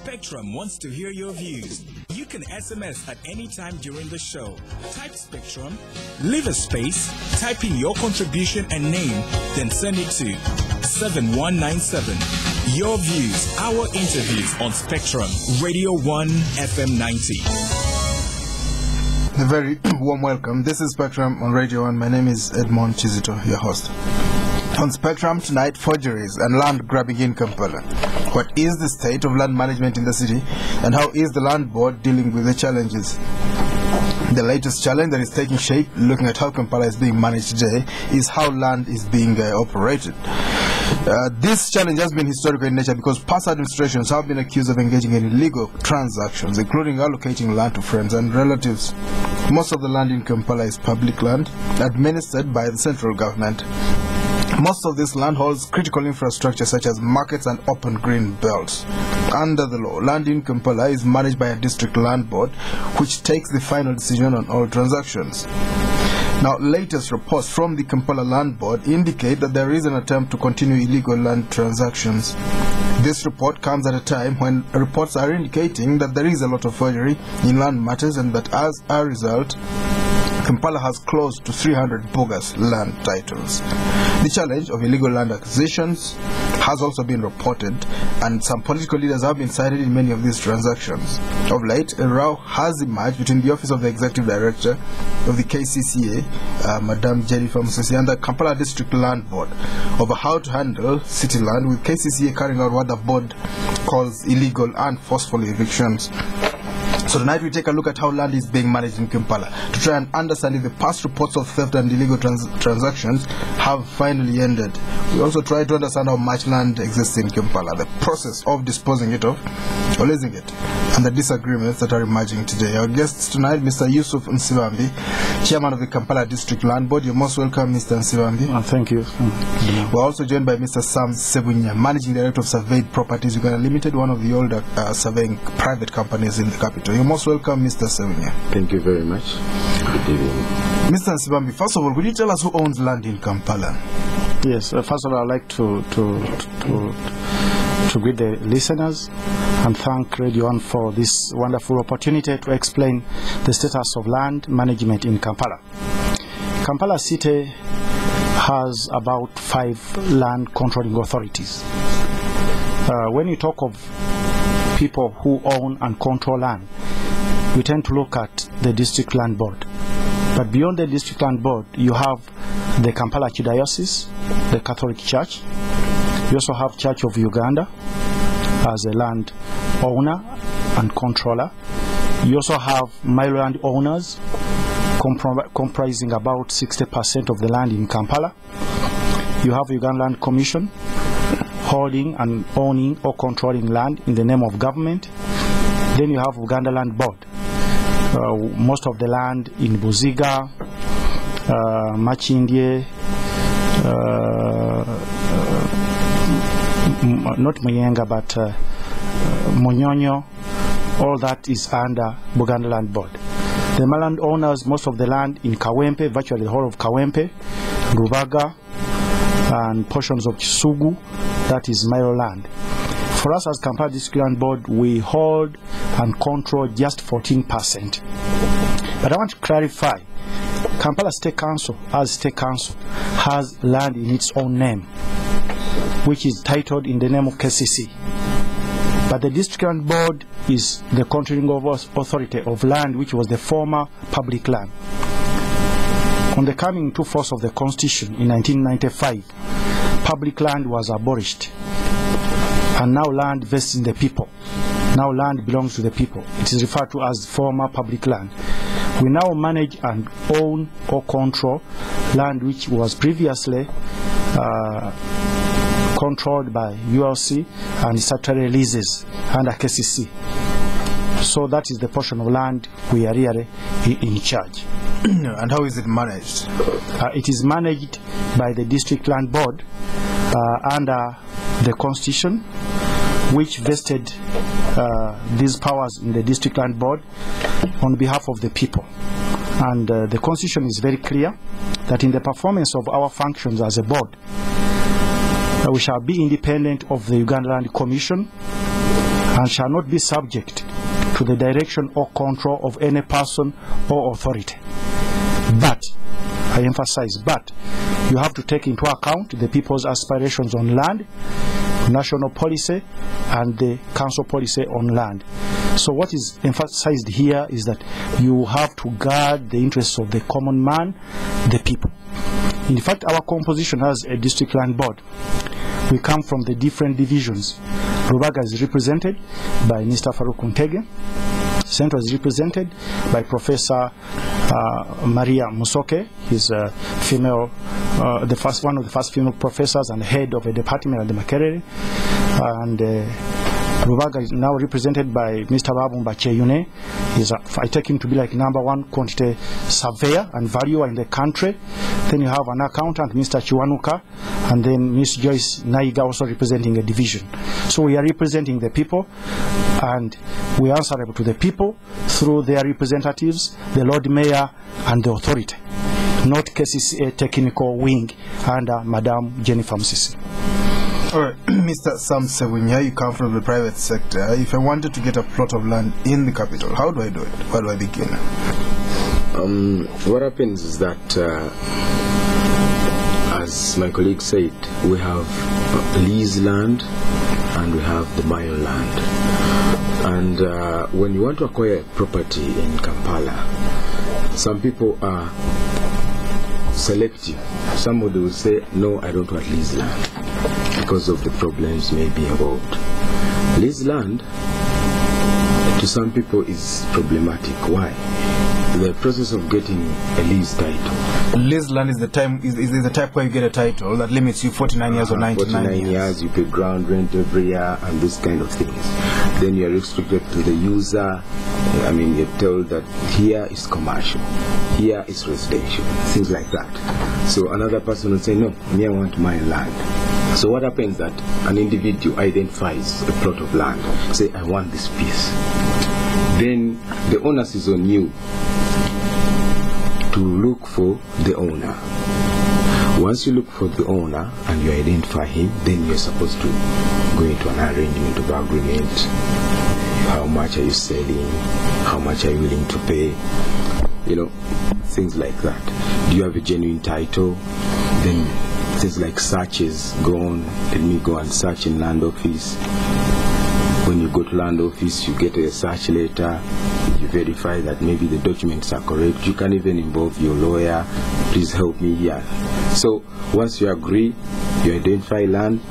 Spectrum wants to hear your views. You can SMS at any time during the show. Type Spectrum, leave a space, type in your contribution and name, then send it to 7197. Your views, our interviews on Spectrum, Radio 1 FM 90. A very warm welcome. This is Spectrum on Radio 1. My name is Edmond, Kizito, your host. On Spectrum tonight, forgeries and land grabbing in Kampala. What is the state of land management in the city, and how is the land board dealing with the challenges? The latest challenge that is taking shape, looking at how Kampala is being managed today, is how land is being operated. This challenge has been historical in nature because past administrations have been accused of engaging in illegal transactions, including allocating land to friends and relatives. Most of the land in Kampala is public land, administered by the central government. Most of this land holds critical infrastructure such as markets and open green belts. Under the law, land in Kampala is managed by a district land board, which takes the final decision on all transactions. Now, latest reports from the Kampala Land Board indicate that there is an attempt to continue illegal land transactions. This report comes at a time when reports are indicating that there is a lot of forgery in land matters, and that as a result, Kampala has close to 300 bogus land titles. The challenge of illegal land acquisitions has also been reported, and some political leaders have been cited in many of these transactions. Of late, a row has emerged between the Office of the Executive Director of the KCCA, Madam Jennifer Musisi, and the Kampala District Land Board over how to handle city land, with KCCA carrying out what the board calls illegal and forceful evictions. So tonight we take a look at how land is being managed in Kampala to try and understand if the past reports of theft and illegal transactions have finally ended. We also try to understand how much land exists in Kampala, the process of disposing it of or leasing it, and the disagreements that are emerging today. Our guests tonight, Mr. Yusuf Nsibambi, Chairman of the Kampala District Land Board. You're most welcome, Mr. Nsibambi. Thank you. We're also joined by Mr. Sebunya, Managing Director of Surveyed Properties Uganda Limited, one of the older surveying private companies in the capital. You're most welcome, Mr. Sebunya. Thank you very much. Good evening. Mr. Nsibambi, first of all, could you tell us who owns land in Kampala? Yes, first of all, I'd like to greet the listeners and thank Radio 1 for this wonderful opportunity to explain the status of land management in Kampala. Kampala City has about 5 land controlling authorities. When you talk of people who own and control land, we tend to look at the District Land Board. But beyond the District Land Board, you have the Kampala Archdiocese, the Catholic Church. You also have Church of Uganda as a land owner and controller. You also have Milo land owners comprising about 60% of the land in Kampala. You have Uganda Land Commission holding and owning or controlling land in the name of government. Then you have Uganda Land Board. Most of the land in Buziga, Machindye, not Muyenga, but Munyonyo, all that is under Buganda Land Board. The land owners, most of the land in Kawempe, virtually the whole of Kawempe, Rubaga, and portions of Kisugu, that is Milo land. For us as Kampala District Land Board, we hold and control just 14%. But I want to clarify, Kampala State Council, as State Council, has land in its own name, which is titled in the name of KCC. But the District Land Board is the controlling authority of land which was the former public land. On the coming into force of the Constitution in 1995, public land was abolished, and now land vests in the people. Now land belongs to the people. It is referred to as former public land. We now manage and own or control land which was previously controlled by ULC and statutory leases under KCC. So that is the portion of land we are really in charge. And how is it managed? It is managed by the District Land Board under the Constitution, which vested these powers in the District Land Board on behalf of the people. And the Constitution is very clear that in the performance of our functions as a board, we shall be independent of the Uganda Land Commission and shall not be subject to the direction or control of any person or authority. But, I emphasize, but, you have to take into account the people's aspirations on land, national policy, and the council policy on land. So what is emphasized here is that you have to guard the interests of the common man, the people. In fact, our composition has a district land board. We come from the different divisions. Rubaga is represented by Mr. Farouk Ntege. Central is represented by Professor Maria Musoke. He's a female, one of the first female professors and head of a department at the Makerere. And Rubaga is now represented by Mr. Babumba Cheyune. I take him to be like #1 quantity surveyor and valuer in the country. Then you have an accountant, Mr. Chiwanuka, and then Ms. Joyce Naiga also representing a division. So we are representing the people, and we are answerable to the people through their representatives, the Lord Mayor, and the authority, not KCCA technical wing under Madam Jennifer Msisi. All right, Mr. Sam Sebunya, you come from the private sector. If I wanted to get a plot of land in the capital, how do I do it? Where do I begin? What happens is that, as my colleague said, we have lease land and we have the mile land. And when you want to acquire property in Kampala, some people are selective. Somebody will say, no, I don't want lease land, because of the problems may be involved. Lease land to some people is problematic. Why? The process of getting a lease title. Lease land is the type where you get a title that limits you 49 years or 99 49 years, you pay ground rent every year and these kind of things. Then you are restricted to the user. I mean, you're told that here is commercial, here is residential, things like that. So another person will say, no, me, I want my land. So what happens that an individual identifies a plot of land, say, I want this piece. Then the onus is on you to look for the owner. Once you look for the owner and you identify him, then you're supposed to go into an arrangement of agreement. How much are you selling? How much are you willing to pay? You know, things like that. Do you have a genuine title? Then things like searches go on. Let me go and search in land office. When you go to land office, you get a search letter. You verify that maybe the documents are correct. You can even involve your lawyer. Please help me here. So once you agree, you identify land,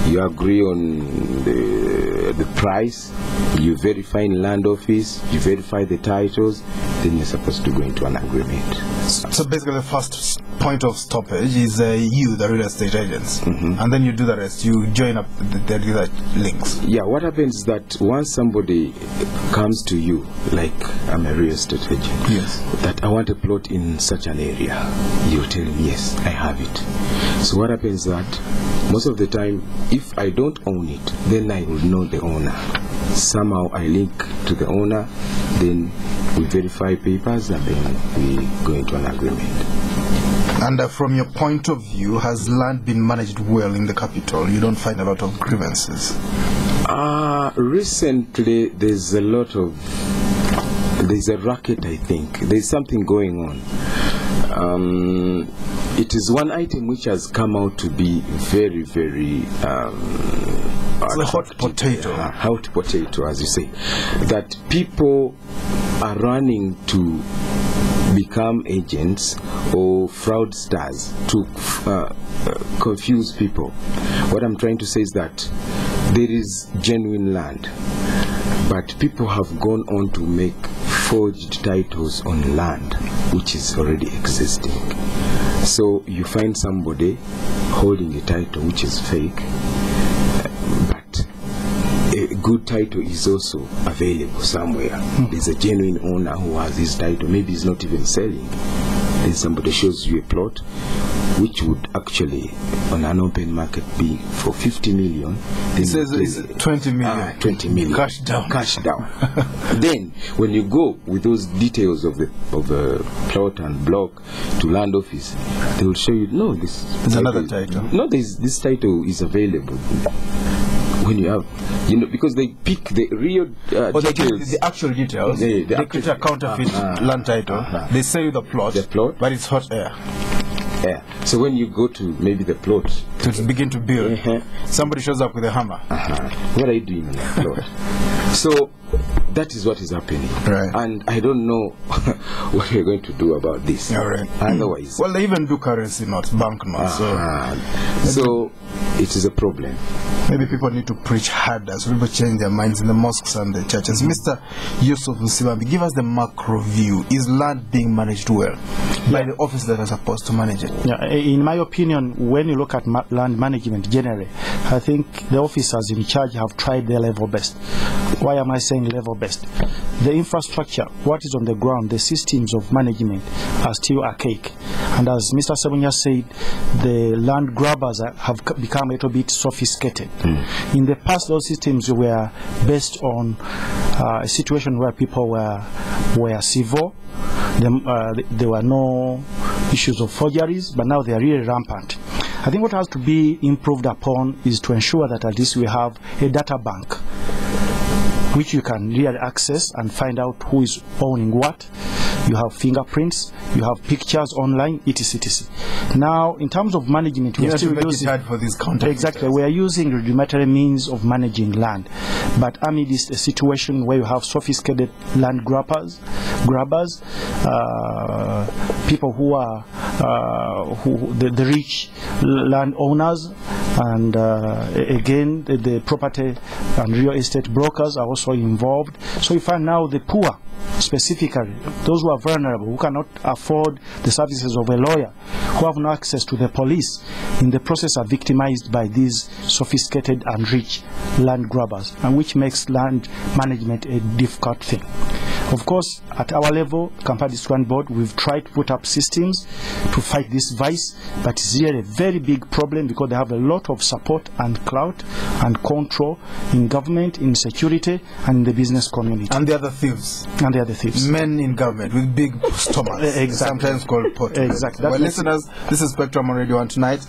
you agree on the price, you verify in land office, you verify the titles, then you're supposed to go into an agreement. So basically the first point of stoppage is you, the real estate agents, and then you do the rest. You join up the links. Yeah, what happens is that once somebody comes to you, like I'm a real estate agent, yes, that I want a plot in such an area, you tell me, yes, I have it. So what happens is that most of the time, if I don't own it, then I will know the owner. Somehow I link to the owner, then we verify papers, and then we go into an agreement. And from your point of view, has land been managed well in the capital? You don't find a lot of grievances? Recently, there's a racket, I think. There's something going on. It is one item which has come out to be very, very it's a hot potato. Hot potato, as you say. That people are running to become agents or fraudsters to confuse people. What I'm trying to say is that there is genuine land, but people have gone on to make forged titles on land which is already existing. So you find somebody holding a title which is fake, but a good title is also available somewhere. There's a genuine owner who has his title. Maybe he's not even selling. Then somebody shows you a plot which would actually on an open market be for 50 million. It says it's 20 million. 20 million. Cash down. Cash down. Then when you go with those details of the plot and block to land office, they will show you, no, this is another title. No, this title is available. when you have, because they pick the real details. The actual details. They create a counterfeit land title. They sell you the plot, but it's hot air. Yeah. So when you go to maybe the plot to begin to build, somebody shows up with a hammer. What are you doing in that plot? So that is what is happening. Right. And I don't know what we're going to do about this. All right. Otherwise. Well, they even do currency notes, bank notes. So it is a problem. Maybe people need to preach harder so people change their minds in the mosques and the churches. Mr. Yusuf Nsibambi, give us the macro view. Is land being managed well by the office that are supposed to manage it? Yeah, in my opinion, when you look at land management generally, I think the officers in charge have tried their level best. Why am I saying level best? The infrastructure, what is on the ground, the systems of management are still archaic. And as Mr. Sebunya said, the land grabbers have become a little bit sophisticated. In the past, those systems were based on a situation where people were civil. There were no issues of forgeries, but now they are really rampant. I think what has to be improved upon is to ensure that at least we have a data bank which you can really access and find out who is owning what. You have fingerprints, you have pictures online, etc. Now, in terms of management, we are still using for these counterfeiters. Exactly, we are using rudimentary means of managing land, but amidst a situation where you have sophisticated land grabbers, people who are the rich landowners, and again the property and real estate brokers are also involved. So you find now the poor, specifically those who are vulnerable, who cannot afford the services of a lawyer, who have no access to the police, in the process are victimized by these sophisticated and rich land grabbers, and which makes land management a difficult thing. Of course, at our level, Kampala District Land Board, we've tried to put up systems to fight this vice, but it's really a very big problem because they have a lot of support and clout and control in government, in security, and in the business community. And the other thieves. And the other thieves. Men in government with big stomachs. Exactly. Sometimes called pot. Exactly. Well, listeners, this is Spectrum on Radio 1 tonight.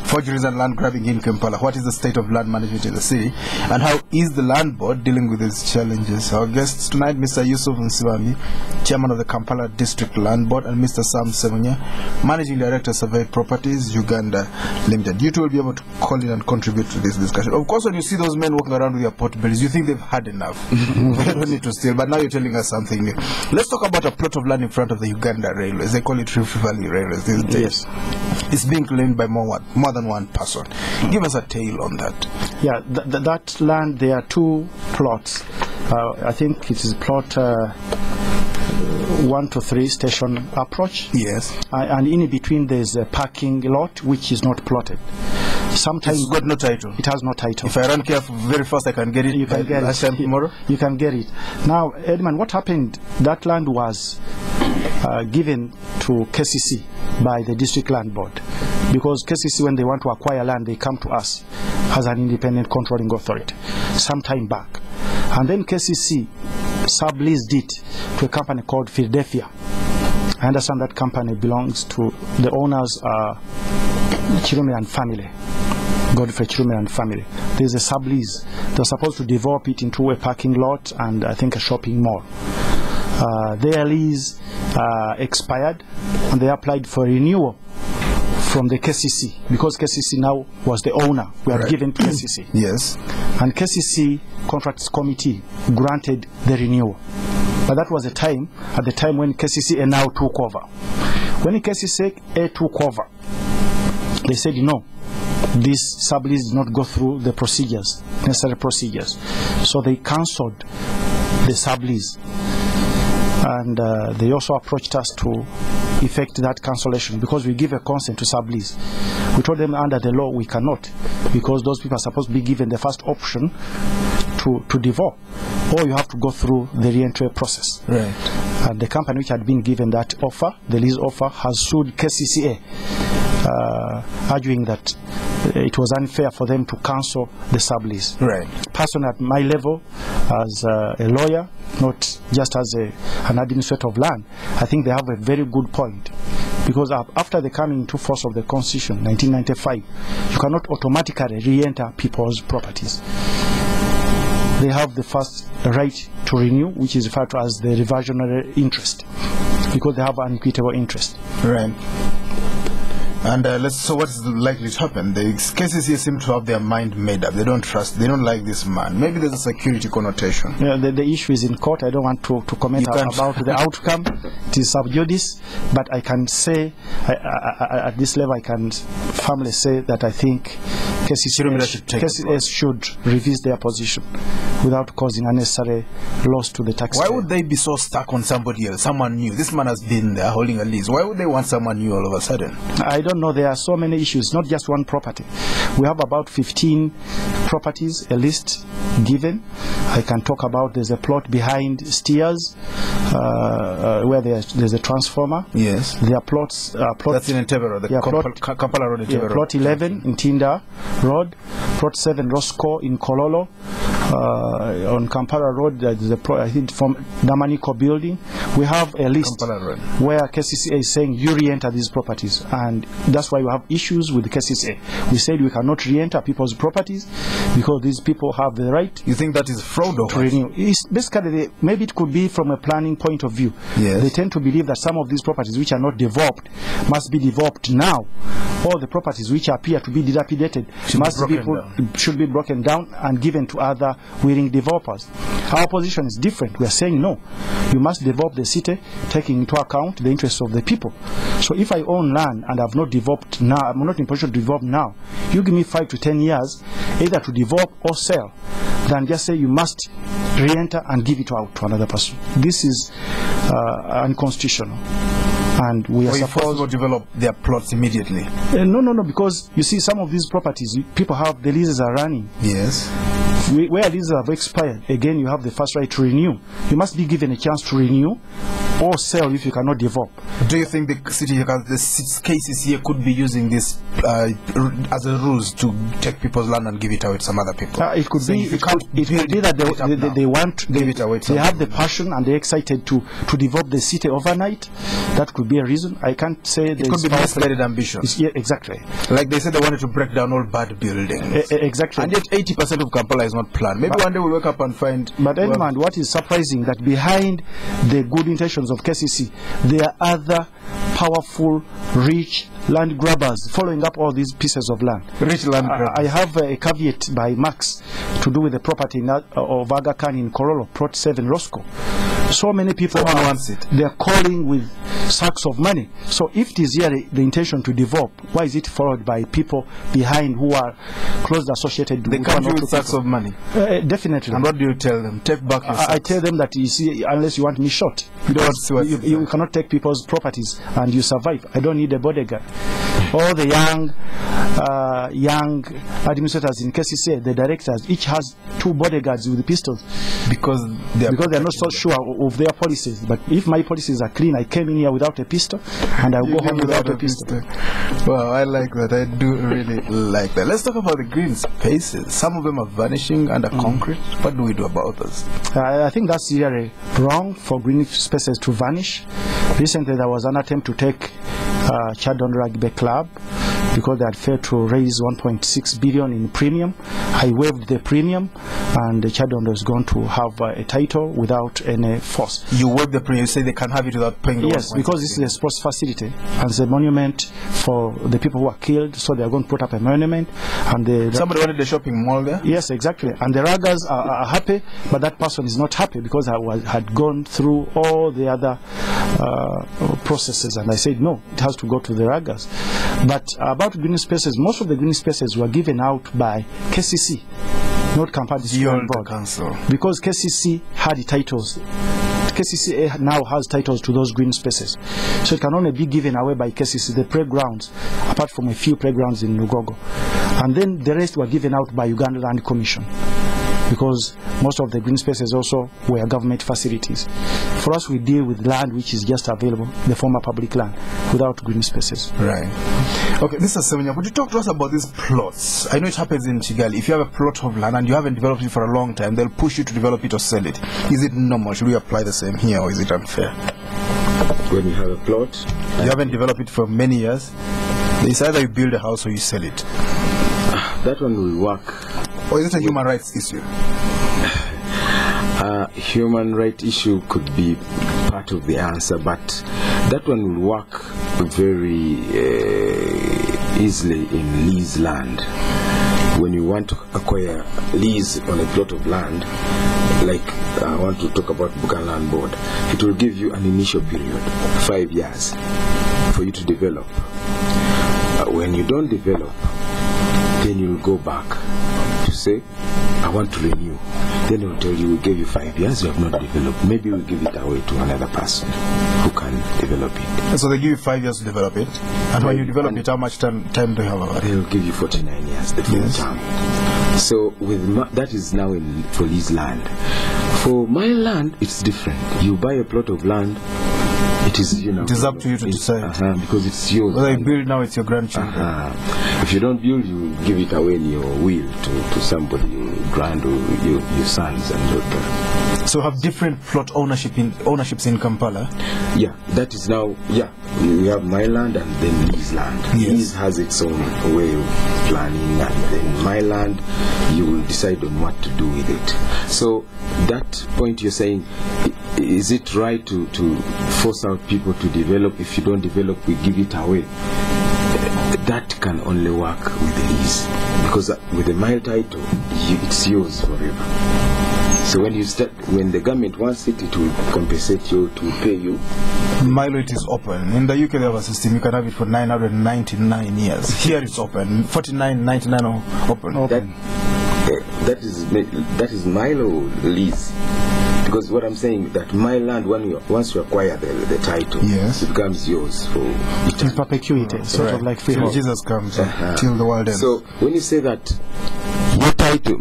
Forgeries and land grabbing in Kampala. What is the state of land management in the city? And how is the land board dealing with these challenges? Our guests tonight, Mr. Yusuf Nsibambi, Chairman of the Kampala District Land Board, and Mr. Sebunya, Managing Director, Surveyors Properties, Uganda Limited. You two will be able to call in and contribute to this discussion. Of course, when you see those men walking around with their pot bellies, you think they've had enough. They don't need to steal, but now you're telling us something new. Let's talk about a plot of land in front of the Uganda Railways. They call it Rift Valley Railways these days. Yes. It's being claimed by more than one person. Give us a tale on that. Yeah, that land, there are two plots. I think it is plot 1 to 3 station approach. Yes. And in between there's a parking lot which is not plotted. Sometimes it's got no title. It has no title. If I run careful very fast, I can get it. You can get it tomorrow. You can get it. Now, Edmond, what happened? That land was given to KCC by the District Land Board, because KCC, when they want to acquire land, they come to us as an independent controlling authority some time back, and then KCC subleased it to a company called Philadelphia. I understand that company belongs to the owners Chirume and family, Godfrey Chirume and family. There's a sublease. They're supposed to develop it into a parking lot and I think a shopping mall. Their lease expired and they applied for renewal from the KCC, because KCC now was the owner. We have given to KCC. Yes. And KCC Contracts Committee granted the renewal. But that was at the time when KCCA now took over. When KCCA took over, they said, no, this sublease did not go through the procedures, necessary procedures. So they cancelled the sublease. And they also approached us to effect that cancellation, because we give a consent to sublease. We told them under the law we cannot, because those people are supposed to be given the first option to devolve, or you have to go through the re-entry process. Right. And the company which had been given that offer, the lease offer, has sued KCCA, arguing that it was unfair for them to cancel the sublease. Right. Personally, at my level, as a lawyer, not just as an administrator of land, I think they have a very good point. Because after the coming into force of the Constitution, 1995, you cannot automatically re-enter people's properties. they have the first right to renew, which is referred to as the reversionary interest, because they have an equitable interest. Right. And so what's likely to happen? The cases here seem to have their mind made up. They don't trust, they don't like this man. Maybe there's a security connotation. Yeah, the issue is in court. I don't want to comment about the outcome. It is sub judice, but I can say, at this level, I can firmly say that I think KCCA should revisit their position without causing unnecessary loss to the taxpayer. Why would they be so stuck on somebody else, someone new? This man has been there holding a lease. Why would they want someone new all of a sudden? I don't know. There are so many issues, not just one property. We have about 15 properties, a list given. I can talk about, there's a plot behind Steers where there's a transformer. Yes. There are plots. That's in Entebbe, the Kampala Road. Yeah, plot 11 in Tinda Road, plot 7 Roscoe in Kololo. On Kampala Road, there's a plot, I think, from Namaniko building. We have a list where KCCA is saying you re-enter these properties, and that's why we have issues with the KCCA. We said we cannot re-enter people's properties because these people have the right. You think that is fraud or to renew? It's basically, maybe it could be from a planning point of view. Yes. They tend to believe that some of these properties which are not developed must be developed now. All the properties which appear to be dilapidated should be broken down and given to other willing developers. Our position is different. We are saying no, you must develop the city taking into account the interests of the people. So if I own land and I've not developed now, I'm not in position to develop now, you give me 5 to 10 years either to develop or sell, than just say you must re-enter and give it out to another person. This is unconstitutional. And we are supposed to develop their plots immediately. No, because you see, some of these properties, people have, the leases are running. Yes. Where leases have expired, again, you have the first right to renew. You must be given a chance to renew or sell if you cannot develop. Do you think the city, the cases here could be using this as a rules to take people's land and give it away to some other people? It could be. It could be that they have the passion and they're excited to develop the city overnight. That could be a reason. I can't say it could be misguided ambition. Yeah, exactly. Like they said, they wanted to break down all bad buildings. Exactly. And yet 80% of Kampala is not planned. Maybe one day we'll wake up and find. But Edmond, what is surprising that behind the good intentions of KCC, there are other powerful, rich land grabbers following up all these pieces of land. Rich land grabbers. I have a caveat by Max to do with the property of Aga Khan in Kololo, Plot 7 Roscoe. So many people wants it. They're calling with sacks of money. So if it is here the intention to develop, why is it followed by people behind who are closely associated with they come with sacks of money? Definitely. And what do you tell them? Take back your sacks. I tell them that, you see, unless you want me shot, you cannot take people's properties and you survive. I don't need a bodyguard. All the young administrators in KCCA, the directors, each has 2 bodyguards with pistols because they're not so sure of their policies. But if my policies are clean, I came in here without a pistol and I'll go home without a pistol. Well, I like that. I do really like that. Let's talk about the green spaces. Some of them are vanishing under concrete. What do we do about this? I think that's really wrong for green spaces to vanish. Recently there was an attempt to take Chadon Rugby Club because they had failed to raise 1.6 billion in premium. I waived the premium and the Chadon was going to have a title without any force. You waived the premium, you say they can have it without paying the Yes, because this is a sports facility and it's a monument for the people who are killed, so they are going to put up a monument. And somebody wanted the shopping mall there? Yes, exactly. And the Ragas are happy, but that person is not happy because I had gone through all the other processes, and I said no, it has to go to the Ragas. But about green spaces, most of the green spaces were given out by KCC, not Kampala District Board, Council, because KCC had titles. KCCA now has titles to those green spaces, so it can only be given away by KCC, the playgrounds, apart from a few playgrounds in Lugogo, and then the rest were given out by Uganda Land Commission, because most of the green spaces also were government facilities. For us, we deal with land which is just available, the former public land, without green spaces. Right. Okay, Mr. Sebunya, could you talk to us about these plots? I know it happens in Kigali. If you have a plot of land and you haven't developed it for a long time, they'll push you to develop it or sell it. Is it normal? Should we apply the same here, or is it unfair? When you have a plot, you haven't developed it for many years, it's either you build a house or you sell it. That one will work. Or is it a human rights issue? Human right issue could be part of the answer, but that one will work very easily in lease land. When you want to acquire lease on a plot of land, like I want to talk about Bugan Land Board, it will give you an initial period, 5 years, for you to develop. When you don't develop, then you'll go back to say, I want to renew. Then they'll tell you, we gave you 5 years, you have not developed. Maybe we'll give it away to another person who can develop it. So they give you 5 years to develop it. And when you develop it, how much time do you have about it? They'll give you 49 years, the full term. So with that is now for lease land. For my land, it's different. You buy a plot of land, it is, it is up to you to decide. Because it's yours. Whether you build now, it's your grandchildren. If you don't build, you give it away in your will to somebody, your grand or your sons and daughter. So have different plot ownerships in Kampala? Yeah, that is now, we have my land and then lease land. Yes. Lease has its own way of planning, and then my land, you will decide on what to do with it. So that point you're saying, is it right to force out people to develop? If you don't develop, we give it away. That can only work with the lease, because with the mile title, it's yours forever. So when the government wants it, it will compensate you, it will pay you. Milo, it is open. In the UK, they have a system. You can have it for 999 years. Here it's open. 49.99 open. That is Milo lease. Because what I'm saying, that my land, once you acquire the title, it becomes yours for eternity. In perpetuity, sort of like freehold. Till Jesus comes, till the world ends. So when you say that your title,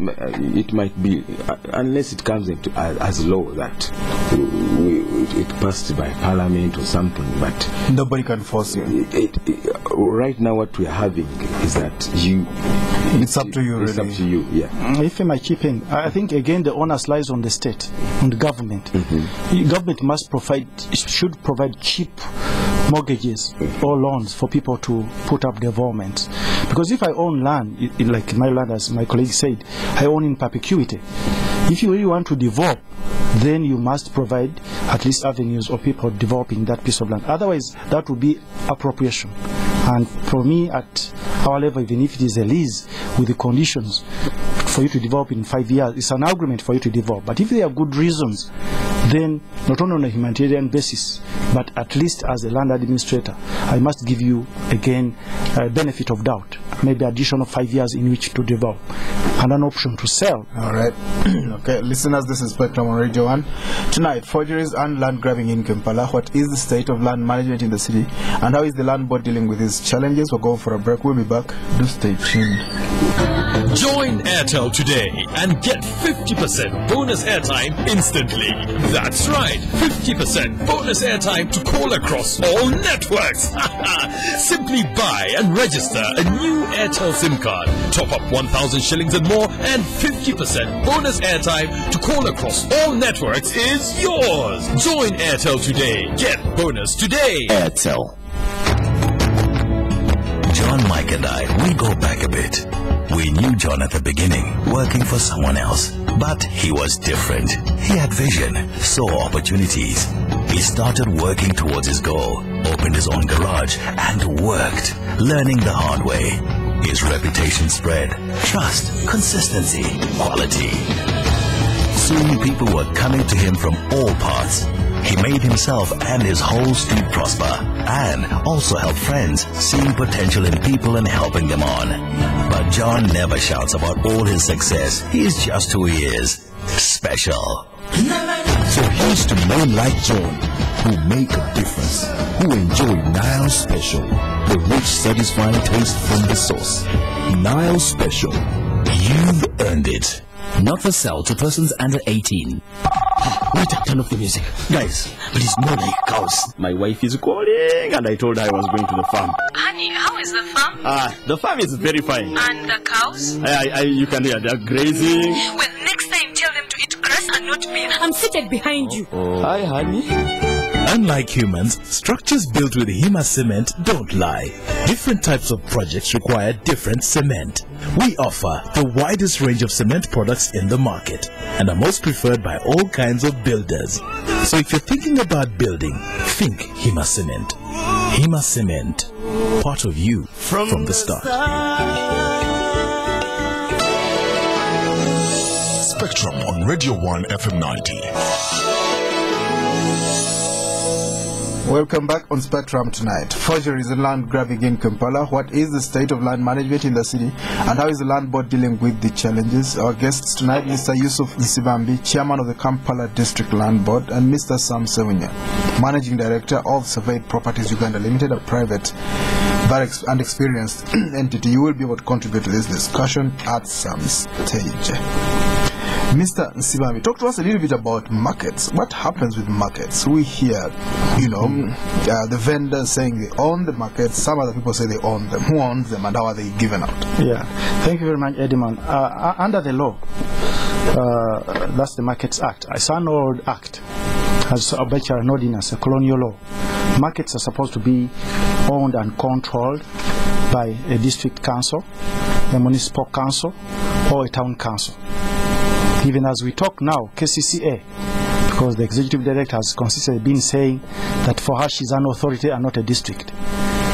it might be, unless it comes into as law that it passed by parliament or something, but nobody can force you. Right now, what we are having is that it's up to you. It's really. up to you. Yeah. If I might chip in, I think again the onus lies on the state, on the government. The government should provide cheap mortgages or loans for people to put up developments. Because if I own land, like my land, as my colleague said, I own in perpetuity. If you really want to develop, then you must provide at least avenues of people developing that piece of land. Otherwise, that would be appropriation. And for me, at our level, even if it is a lease with the conditions for you to develop in 5 years, it's an agreement for you to develop. But if there are good reasons, then not only on a humanitarian basis, but at least as a land administrator, I must give you, again, a benefit of doubt. Maybe additional 5 years in which to develop, and an option to sell. All right. Okay, listeners, this is Spectrum on Radio 1. Tonight, forgeries and land grabbing in Kampala. What is the state of land management in the city, and how is the land board dealing with these challenges? We're going for a break. We'll be back. Do stay tuned. Join Airtel today and get 50% bonus airtime instantly. That's right, 50% bonus airtime to call across all networks. Simply buy and register a new Airtel SIM card. Top up 1,000 shillings and more, and 50% bonus airtime to call across all networks is yours. Join Airtel today. Get bonus today. Airtel. John, Mike and I, we go back a bit. We knew John at the beginning, working for someone else. But he was different. He had vision, saw opportunities. He started working towards his goal, opened his own garage, and worked, learning the hard way. His reputation spread. Trust, consistency, quality. Soon people were coming to him from all parts. He made himself and his whole street prosper, and also helped friends, seeing potential in people and helping them on. But John never shouts about all his success. He's just who he is. Special. So here's to men like John, who make a difference, who enjoy Nile Special, the rich, satisfying taste from the source. Nile Special. You've earned it. Not for sale to persons under 18. Wait, turn off the music. Guys, please, no like cows. My wife is calling and I told her I was going to the farm. Honey, how is the farm? The farm is very fine. And the cows? You can hear, they're grazing. Well, next time tell them to eat grass and not me. I'm seated behind you. Hi, honey. Unlike humans, structures built with Hima cement don't lie. Different types of projects require different cement. We offer the widest range of cement products in the market and are most preferred by all kinds of builders. So if you're thinking about building, think Hima cement. Hima cement, part of you from the start. Spectrum on Radio 1 FM 90. Welcome back on Spectrum tonight. Forgeries and land grabbing in Kampala. What is the state of land management in the city, and how is the land board dealing with the challenges? Our guests tonight, Mr. Yusuf Nsibambi, chairman of the Kampala District Land Board, and Mr. Sebunya, managing director of Surveyed Properties Uganda Limited, a private but and experienced entity. You will be able to contribute to this discussion at some stage. Mr. Nsibambi, talk to us a little bit about markets. What happens with markets? We hear, the vendors saying they own the markets. Some other people say they own them. Who owns them, and how are they given out? Yeah, thank you very much, Edmond. Under the law, that's the Markets Act. It's an old act, as a an ordinance, a colonial law. Markets are supposed to be owned and controlled by a district council, a municipal council, or a town council. Even as we talk now, KCCA, because the executive director has consistently been saying that for her she's an authority and not a district.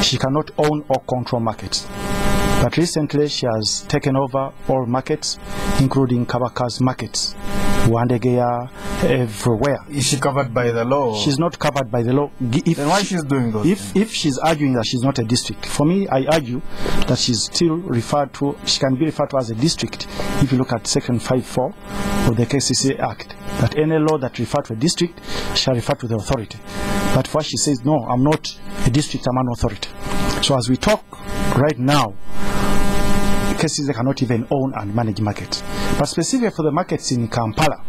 She cannot own or control markets. But recently she has taken over all markets, including Kabaka's markets, Wandegeya, everywhere. Is she covered by the law? She's not covered by the law. Then why she's doing those things? If she's arguing that she's not a district, for me, I argue that she's still referred to, she can be referred to as a district if you look at Section 5.4 of the KCCA Act, that any law that refers to a district shall refer to the authority. But for she says, no, I'm not a district, I'm an authority. So as we talk right now, KCCA cannot even own and manage markets. But specifically for the markets in Kampala,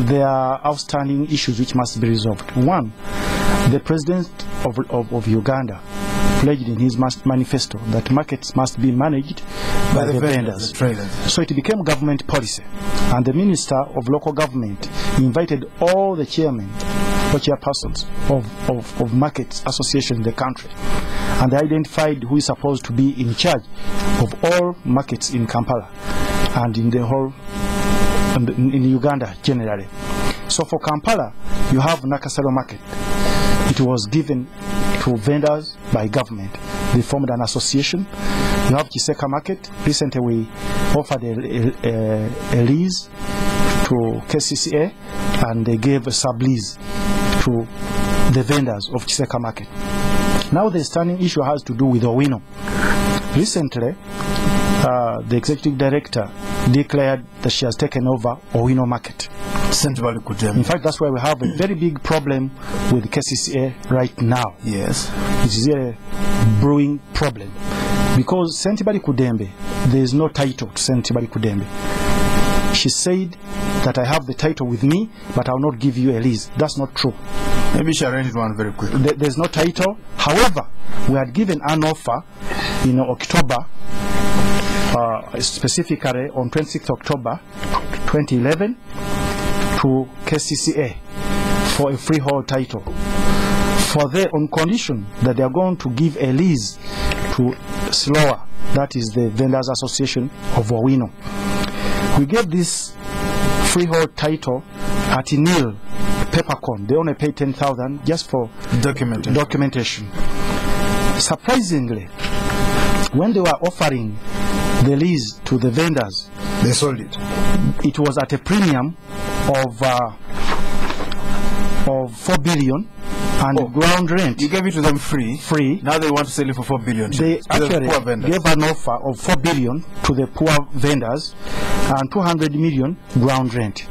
there are outstanding issues which must be resolved. One, the president of Uganda pledged in his manifesto that markets must be managed by the vendors. So it became government policy, and the Minister of Local Government invited all the chairmen or chairpersons of markets associations in the country, and they identified who is supposed to be in charge of all markets in Kampala and in the whole in Uganda generally. So for Kampala, you have Nakasero market. It was given to vendors by government. They formed an association. You have Kiseka market. Recently we offered a lease to KCCA, and they gave a sublease to the vendors of Kiseka market. Now the standing issue has to do with Owino. Recently, the executive director declared that she has taken over Owino market. In fact, that's why we have a very big problem with KCCA right now. Yes. It is a brewing problem. Because Sentibali Kudembe, there is no title to Sentibali Kudembe. She said that I have the title with me, but I will not give you a lease. That's not true. Maybe she arranged one very quickly. There's no title. However, we had given an offer in October, specifically on 26th October 2011, to KCCA for a freehold title, on condition that they are going to give a lease to SLOA, that is the Vendors Association of Owino. We gave this freehold title at nil peppercorn. They only paid 10,000 just for documentation. Surprisingly, when they were offering the lease to the vendors, they sold it. It was at a premium of 4 billion and ground rent. You gave it to them free. Now they want to sell it for 4 billion. They actually gave an offer of 4 billion to the poor vendors and 200 million ground rent.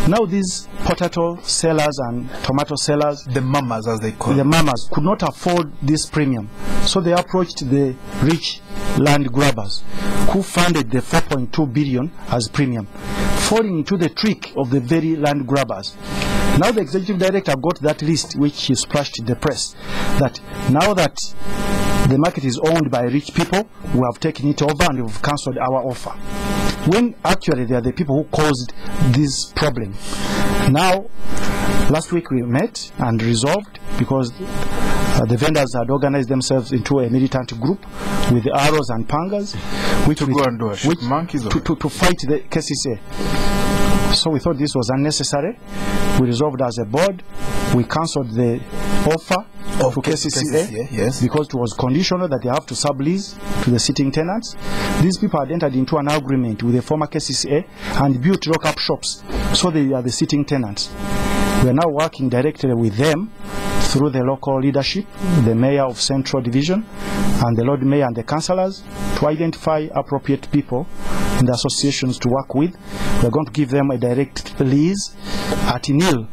Now these potato sellers and tomato sellers, the mamas as they call the mamas, could not afford this premium. So they approached the rich land grabbers who funded the 4.2 billion as premium, falling into the trick of the very land grabbers. Now the executive director got that list which he splashed in the press, that now that the market is owned by rich people, we have taken it over and we've cancelled our offer. When actually they are the people who caused this problem. Now, last week we met and resolved, because the vendors had organized themselves into a militant group with the arrows and pangas, which to go and do a shoot monkeys to fight the KCCA. So we thought this was unnecessary. We resolved as a board. We cancelled the offer to KCCA, yes, because it was conditional that they have to sublease to the sitting tenants. These people had entered into an agreement with the former KCCA and built lock-up shops, so they are the sitting tenants. We are now working directly with them through the local leadership, the mayor of Central Division, and the Lord Mayor and the councillors, to identify appropriate people in the associations to work with. We are going to give them a direct lease at nil.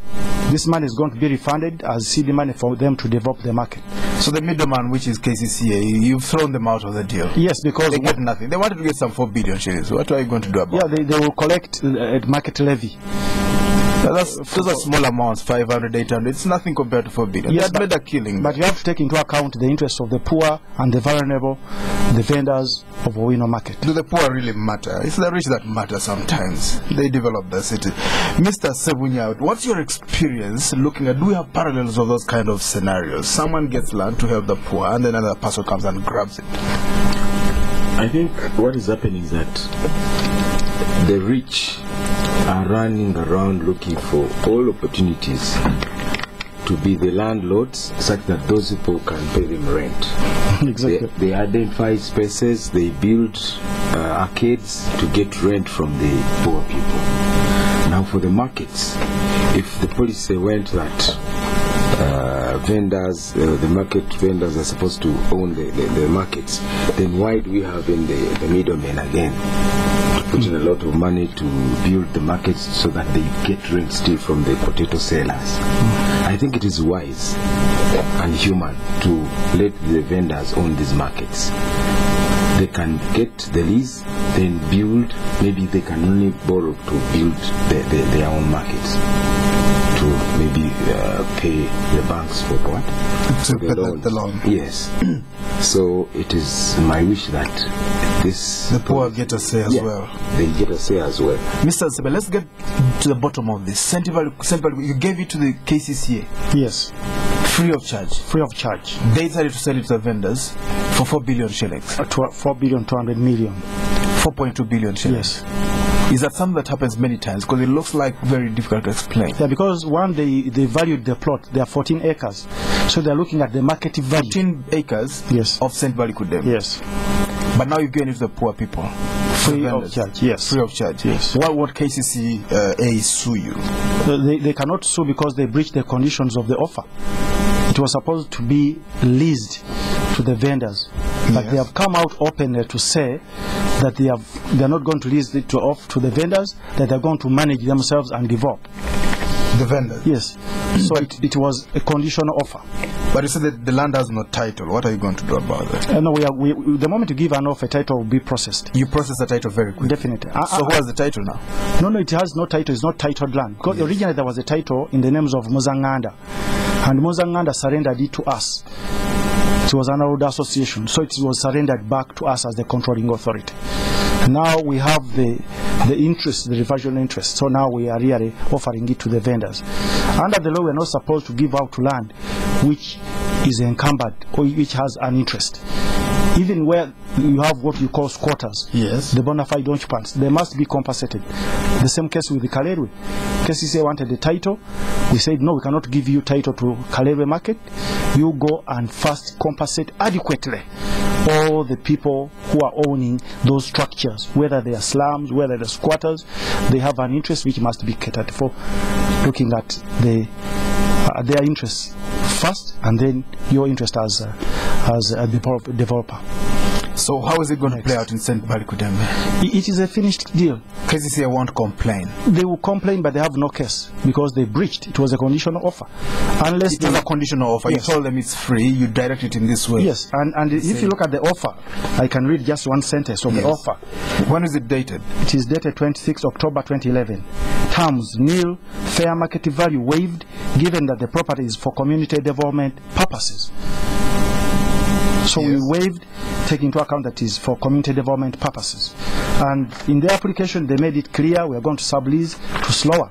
This money is going to be refunded as seed money for them to develop the market. So the middleman, which is KCCA, you've thrown them out of the deal? Yes, because they get nothing. They wanted to get some 4 billion shillings. What are you going to do about it? Yeah, they will collect at market levy. Those are small amounts, 500, 800. It's nothing compared to 4 billion. Yes, they had made a killing. But you have to take into account the interests of the poor and the vulnerable, the vendors of Owino market. Do the poor really matter? It's the rich that matter sometimes. They develop the city. Mr. Sebunya, what's your experience looking at, do we have parallels of those kind of scenarios? Someone gets land to help the poor and then another person comes and grabs it. I think what is happening is that the rich are running around looking for all opportunities to be the landlords, such that those people can pay them rent. Exactly. They identify spaces, they build arcades to get rent from the poor people. Now for the markets, if the policy went that vendors, the market vendors are supposed to own the markets, then why do we have in the middlemen again? Put in a lot of money to build the markets so that they get rent still from the potato sellers. I think it is wise and human to let the vendors own these markets. They can get the lease, then build. Maybe they can only borrow to build their own markets, to maybe pay the banks for what? The loan. Yes. So it is my wish that the poor get a say as well. They get a say as well. Mr. Nsibambi, let's get to the bottom of this. St. Valley, you gave it to the KCCA. Yes. Free of charge. Free of charge. They decided to sell it to the vendors for 4 billion shillings. 4 billion 200 million. 4.2 billion shillings. Yes. Is that something that happens many times? Because it looks like very difficult to explain. Yeah, because one, they valued the plot. They are 14 acres. So they're looking at the market value. 14 acres of St. Valley Kudem. Yes. But now you're giving it to the poor people. Free of charge, yes. Free of charge, yes. Why would KCCA sue you? They cannot sue because they breached the conditions of the offer. It was supposed to be leased to the vendors, but they have come out openly to say that they are not going to lease it to the vendors, that they are going to manage themselves and develop. The vendors? Yes. So it was a conditional offer. But you said that the land has no title. What are you going to do about that? No, the moment you give an offer, a title will be processed. You process the title very quickly? Definitely. So who has the title now? No, it has no title. It's not titled land. Because originally there was a title in the names of Muzanganda. And Muzanganda surrendered it to us. It was an old association, so it was surrendered back to us as the controlling authority. Now we have the interest, the reversion interest. So now we are really offering it to the vendors. Under the law, we are not supposed to give out land which is encumbered or which has an interest. Even where you have what you call squatters, the bona fide occupants, they must be compensated. The same case with the Kalerwe. KCCA wanted the title. We said, no, we cannot give you title to Kalerwe market. You go and first compensate adequately all the people who are owning those structures, whether they are slums, whether they're squatters. They have an interest which must be catered for, looking at their interests first, and then your interest as a developer. So how is it going to play out in St. Valley Kudembe? It is a finished deal. KCCA won't complain. They will complain, but they have no case because they breached. It was a conditional offer. Unless it was a conditional offer. You told them it's free. You direct it in this way. Yes, and if you look at the offer, I can read just one sentence of the offer. When is it dated? It is dated 26 October 2011. Terms nil, fair market value waived, given that the property is for community development purposes. So we waived, taking into account that it is for community development purposes. And in the application, they made it clear we are going to sublease to slower.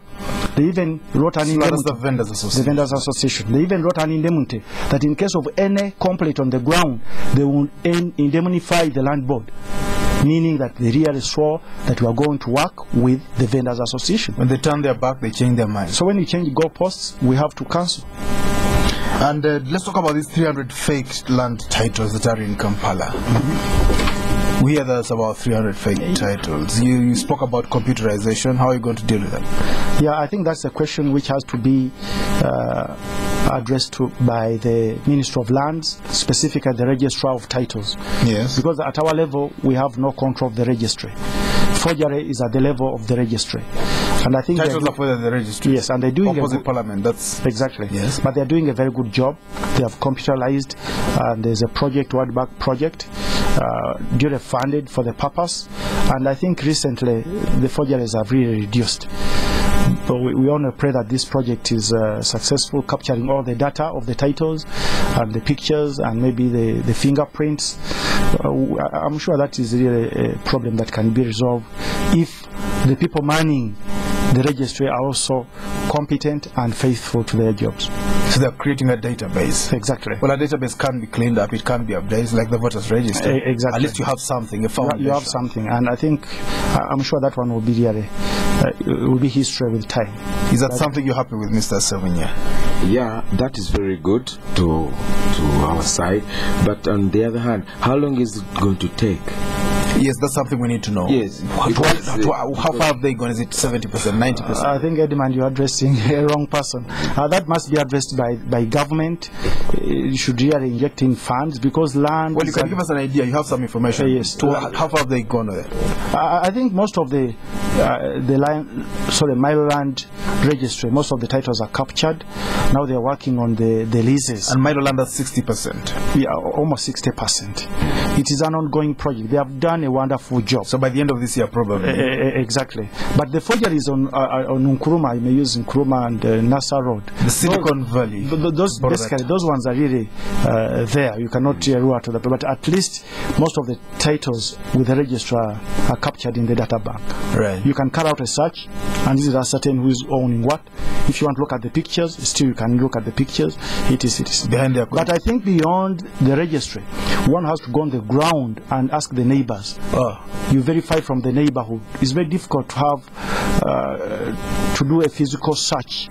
They even wrote an indemnity. The Vendors Association. The Vendors Association. They even wrote an indemnity that in case of any complaint on the ground, they will indemnify the land board. Meaning that they really swore that we are going to work with the Vendors Association. When they turn their back, they change their mind. So when you change goalposts, we have to cancel. And let's talk about these 300 fake land titles that are in Kampala. We hear there's about 300 fake titles. You spoke about computerization. How are you going to deal with that? Yeah, I think that's a question which has to be addressed by the Minister of Lands, specifically the Registrar of Titles. Yes. Because at our level, we have no control of the registry. Forgery is at the level of the registry. And I think titles are for the registry. Yes, and they're doing opposite Parliament. That's exactly. Yes. But they're doing a very good job. They have computerized. There's a project, World Bank project, duly funded for the purpose. And I think recently the forgeries have really reduced. But we only pray that this project is successful, capturing all the data of the titles and the pictures and maybe the fingerprints. I'm sure that is really a problem that can be resolved if the people manning the registry are also competent and faithful to their jobs. So they're creating a database. Exactly. Well, a database can be cleaned up, it can be updated, like the voters register. Exactly. At least you have something, a foundation. You have something, and I think, I'm sure that one will be really, it will be history with time. Is that something you're happy with, Mr. Sebunya? Yeah, that is very good to our side. But on the other hand, how long is it going to take? Yes, that's something we need to know. Yes. How far have they gone? Is it 70%, 90%? I think, Edmond, you're addressing a wrong person. That must be addressed by government. You should really inject in funds because land... Well, you can give us an idea. You have some information. Yes. How far have they gone with it? I think most of the Milo land registry, most of the titles are captured. Now they're working on the leases. And Milo land is 60%? Yeah, almost 60%. It is an ongoing project. They have done a wonderful job. So by the end of this year, probably? Exactly. But the forgeries on Nkrumah, you may use Nkrumah and Nassau Road. The Silicon Valley. Those ones are really there. You cannot rule out that. But at least most of the titles with the registrar are captured in the data bank. Right. You can carry out a search and this is ascertain who is owning what. If you want to look at the pictures, still you can look at the pictures. It is behind their. But I think beyond the registry, one has to go on the ground and ask the neighbors. You verify from the neighborhood. It's very difficult to have to do a physical search,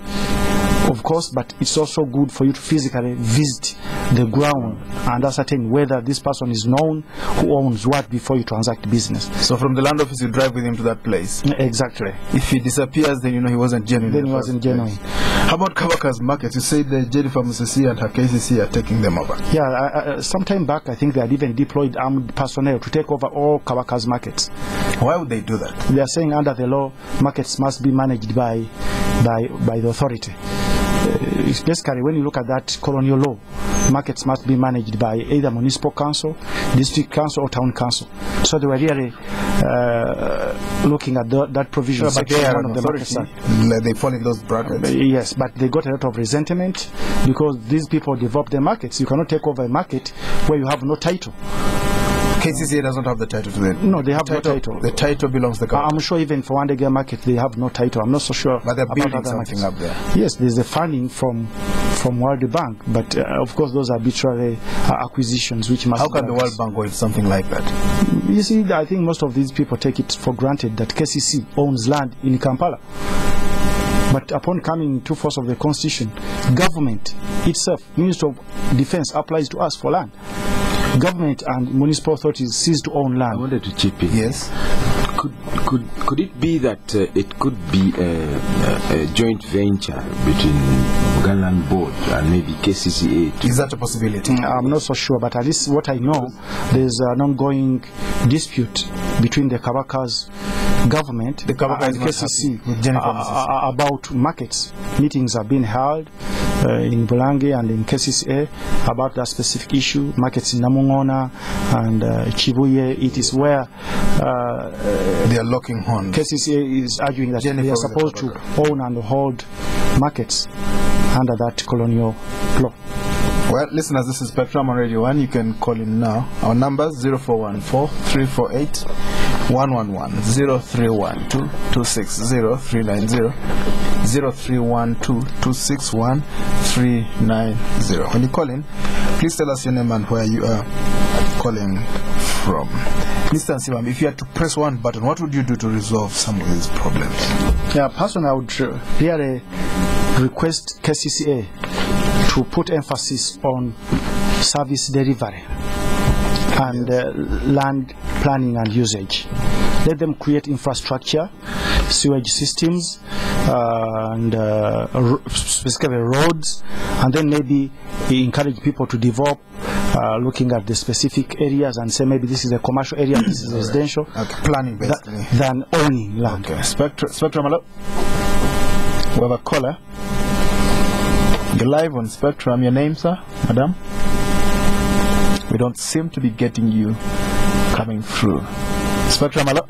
of course, but it's also good for you to physically visit the ground and ascertain whether this person is known, who owns what, before you transact business. So from the land office, you drive with him to that place? Exactly. If he disappears, then you know he wasn't genuine. Then he wasn't genuine. How about Kabaka's markets? You said the Jennifer Musisi and her KCC are taking them over. Yeah, some time back, I think they had even deployed armed personnel to take over all Kabaka's markets. Why would they do that? They are saying under the law, markets must be managed by the authority. It's basically, when you look at that colonial law, markets must be managed by either municipal council, district council, or town council. So they were really looking at that provision. But they are an authority. They fall in those brackets. Yes, but they got a lot of resentment because these people develop their markets. You cannot take over a market where you have no title. KCCA does not have the title to them. No, they have no title. The title belongs to the government. I'm sure even for Wandega market they have no title. I'm not so sure. But they're building something up there. Yes, there's the funding from World Bank, but of course those are arbitrary acquisitions which must. How can the World Bank go into something like that? You see, I think most of these people take it for granted that KCC owns land in Kampala. But upon coming into force of the Constitution, government itself, Minister of Defense, applies to us for land. Government and municipal authorities cease to own land. I wanted to chip in. Yes. Could it be that it could be a joint venture between Ghana Board and maybe KCCA? Is that a possibility? I'm not so sure, but at least what I know, there's an ongoing dispute between the Kabaka's government and KCC about markets. Meetings have been held in Bulange and in KCCA about that specific issue. Markets in Namungona and Chibuye. It is where they are locking horns. KCCA is arguing that they are supposed to own and hold markets under that colonial law. Well, listeners, this is Spectrum on Radio 1. You can call in now. Our number is 0414 348 111-0312-260-390, 0312-261-390. When you call in, please tell us your name and where you are calling from. Mr. Nsibambi, if you had to press one button, what would you do to resolve some of these problems? Yeah, personally, I would really request KCCA to put emphasis on service delivery and land planning and usage. Let them create infrastructure, sewage systems, and specifically roads, and then maybe encourage people to develop, looking at the specific areas and say maybe this is a commercial area, this is residential. Okay, planning basically. Than owning land. Okay, Spectrum, hello? We have a caller. You're live on Spectrum. Your name, sir? Madam? We don't seem to be getting you coming through. Spectrum, hello?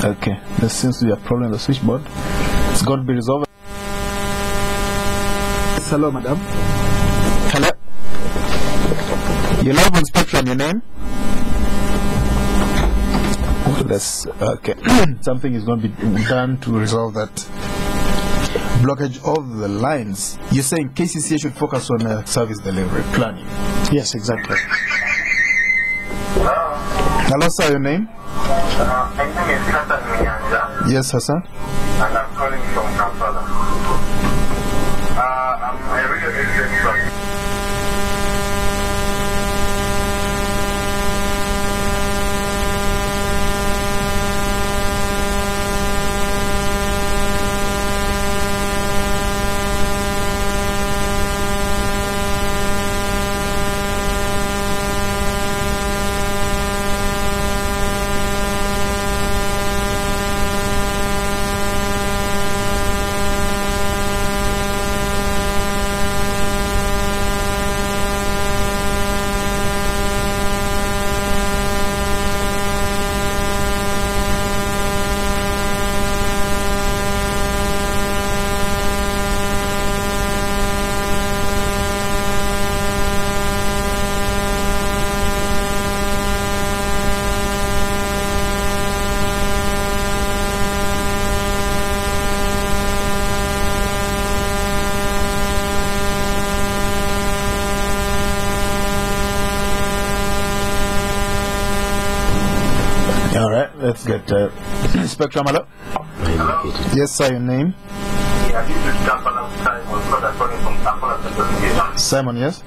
Okay, there seems to be a problem with the switchboard. It's got to be resolved. Yes, hello, madam. Hello? You're live on Spectrum. Your name? That's okay. Something is going to be done to resolve that blockage of the lines. You're saying KCCA should focus on service delivery planning? Yes, exactly. Hello, sir, your name? My name is Hassan Minyanja. Yes, Hassan. And I'm calling from Kampala. I'm a real estate from. All right, let's get Spectrum. Hello? Yes, sir, your name? Yeah, this is Kampala Simon, brother calling from Kampala Central. Simon, yes?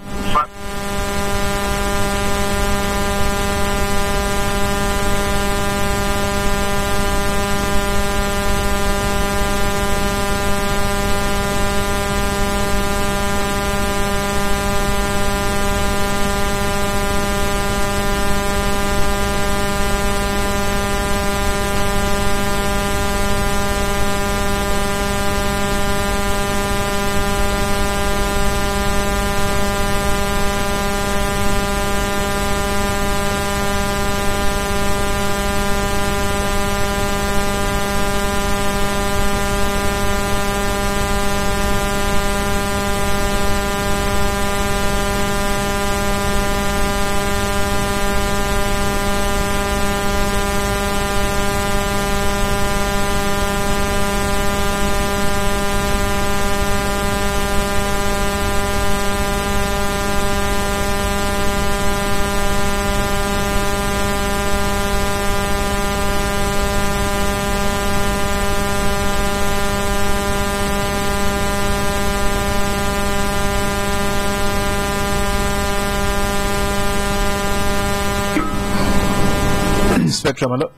Spectrum, hello?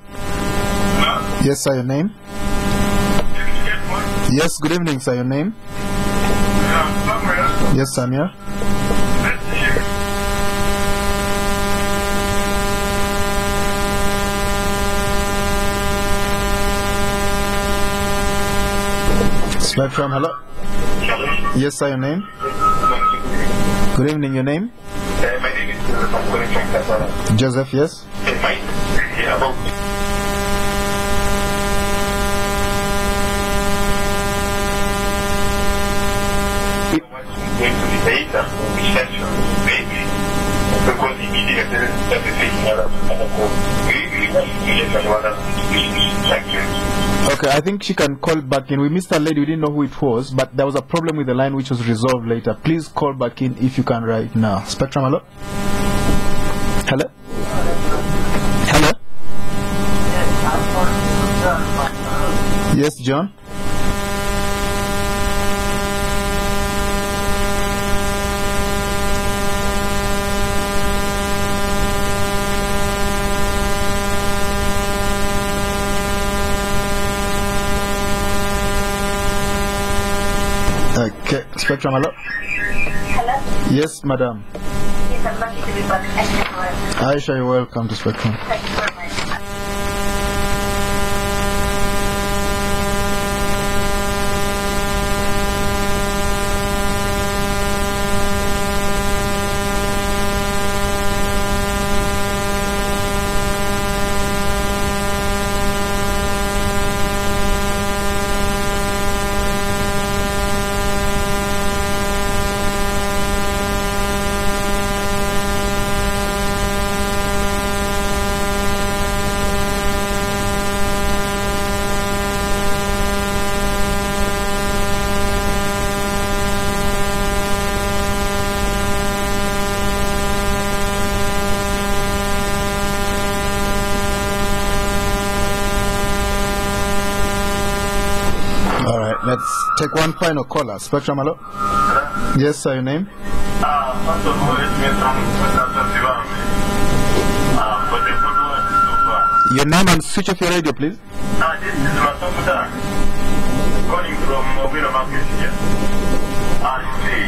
Yes, sir, your name? Yes, good evening, sir, your name? Yes, Samir. Spectrum, hello? Yes, sir, your name? Good evening, your name? My name is Joseph. I'm calling from Kampala. Joseph, yes? Because immediately everything Thank you. Okay, I think she can call back in. We missed a lady, we didn't know who it was, but there was a problem with the line which was resolved later. Please call back in if you can right now. Spectrum, hello? Hello? Hello? Yes, John? Okay, Spectrum, hello? Hello? Yes, madam. Yes, I'm lucky to be back. Aisha, you're welcome to Spectrum. Thank you very much. Let's take one final caller. Spectrum, hello? Yes, sir, your name? First of all, it's me from Nsibambi. For the photo and so far. Your name and switch off your radio, please. This is Masofuta, calling from Mobile Market here. See.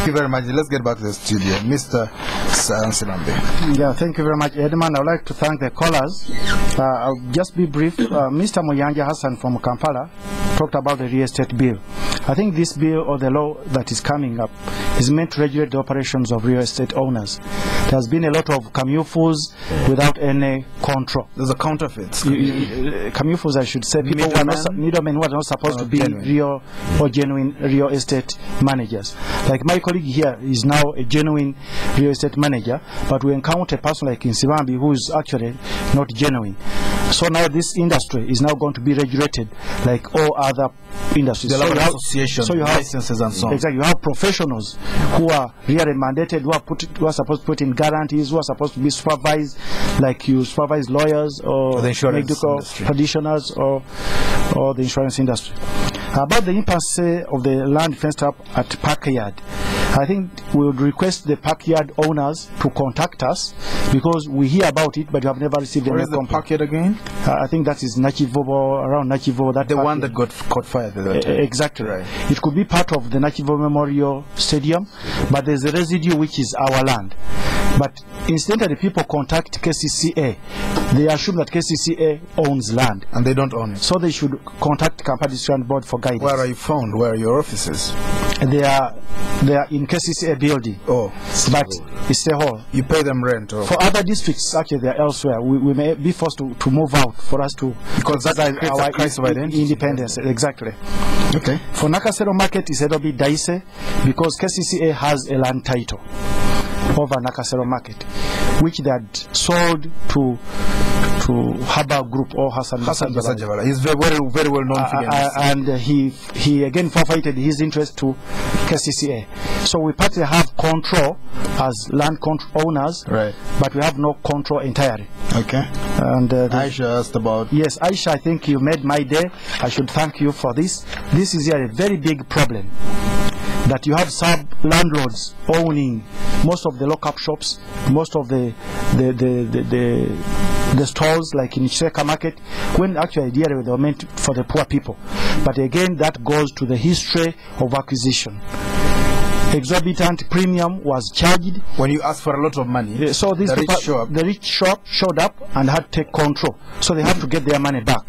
Thank you very much. Let's get back to the studio. Mr. Nsibambi. Yeah, thank you very much, Edmond. I would like to thank the callers. I'll just be brief. Mr. Muyanja Hassan from Kampala talked about the real estate bill. I think this bill or the law that is coming up is meant to regulate the operations of real estate owners. There's been a lot of camufus without any control. There's a counterfeit. Camufus, I should say. People middlemen who are not supposed to be real or genuine real estate managers. Like my colleague here is now a genuine real estate manager, but we encounter a person like Nsibambi who is actually not genuine. So now this industry is now going to be regulated like all other industries. So you have licenses and so on. Exactly. You have professionals who are really mandated, who are supposed to put in guarantees, who are supposed to be supervised, like you supervise lawyers or medical practitioners or the insurance industry. About the impasse of the land fenced up at Parkyard, I think we would request the Parkyard owners to contact us because we hear about it, but we have never received any complaint. Where is the Parkyard again? I think that is Nachivobo, around Nachivobo. The one that caught fire. Exactly. Right. It could be part of the Nachivobo Memorial Stadium, but there's a residue which is our land. But incidentally, people contact KCCA. They assume that KCCA owns land. And they don't own it. So they should contact Kampala District Board for guidance. Where are you found? Where are your offices? They are in KCCA building. Oh. But it's a hall. You pay them rent? Or? For other districts, actually, they are elsewhere. We may be forced to move out for us to... Because that's our crisis of identity. Independence, exactly. Okay. For Nakasero Market, it's a little bit dicey because KCCA has a land title over Nakasero Market, which they had sold to Haba Group or Hassan Basajawala. He's very well known figure. And he again forfeited his interest to KCCA. So we partly have control as land owners, right? But we have no control entirely. Okay. And Aisha asked about. Yes, Aisha, I think you made my day. I should thank you for this. This is here a very big problem. That you have sub-landlords owning most of the lock-up shops, most of the stores like in Cheka Market, when actually ideally they were meant for the poor people. But again, that goes to the history of acquisition. Exorbitant premium was charged when you ask for a lot of money. So these the rich showed up and had to take control. So they have to get their money back.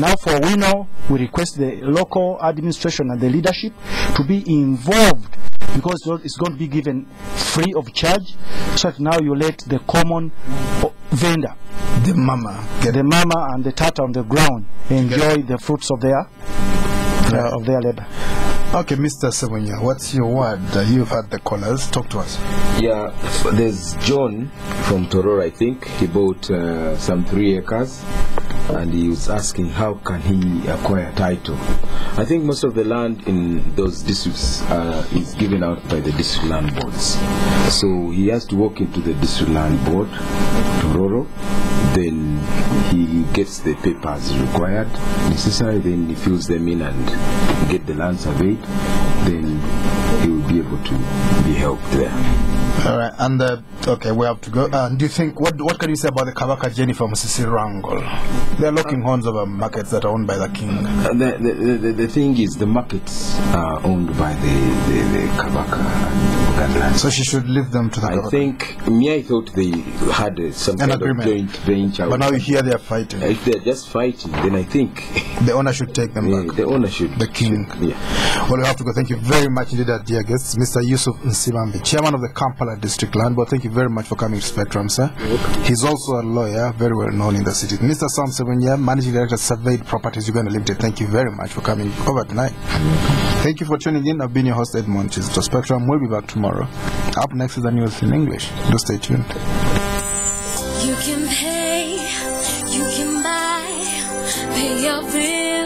Now for Wino, we request the local administration and the leadership to be involved, because it's going to be given free of charge, so that now you let the common vendor, the mama and the tata on the ground enjoy the fruits of their labor. Okay, Mr. Sebunya, what's your word? You've had the callers. Talk to us. Yeah, there's John from Tororo, I think. He bought some 3 acres, and he was asking how can he acquire title. I think most of the land in those districts is given out by the district land boards. So he has to walk into the district land board, Tororo, then he gets the papers required, necessary, then he fills them in and get the land surveyed, then he will be able to be helped there. All right, and okay, we have to go. Do you think what can you say about the Kabaka Jenny from Sisi Rangol? They're locking horns over markets that are owned by the king. The thing is, the markets are owned by the Kabaka and Uganda. So she should leave them to the Kabaka. I think I thought they had some kind agreement. Of joint venture. But now you hear they're fighting. If they're just fighting, then I think the owner should take them back. The owner should. The king. Yeah. Well, we have to go. Thank you very much indeed, our dear guests, Mr. Yusuf Nsibambi, chairman of the Kampala District Land Board. Thank you very much for coming to Spectrum, sir. He's also a lawyer, very well known in the city. Mr. Sam Sebunya, managing director, Surveyed Properties Uganda Limited. Thank you very much for coming over tonight. Thank you for tuning in. I've been your host, Edmond Kizito. Spectrum will be back tomorrow. Up next is the news in English. Do stay tuned. You can pay, you can buy, pay your bills.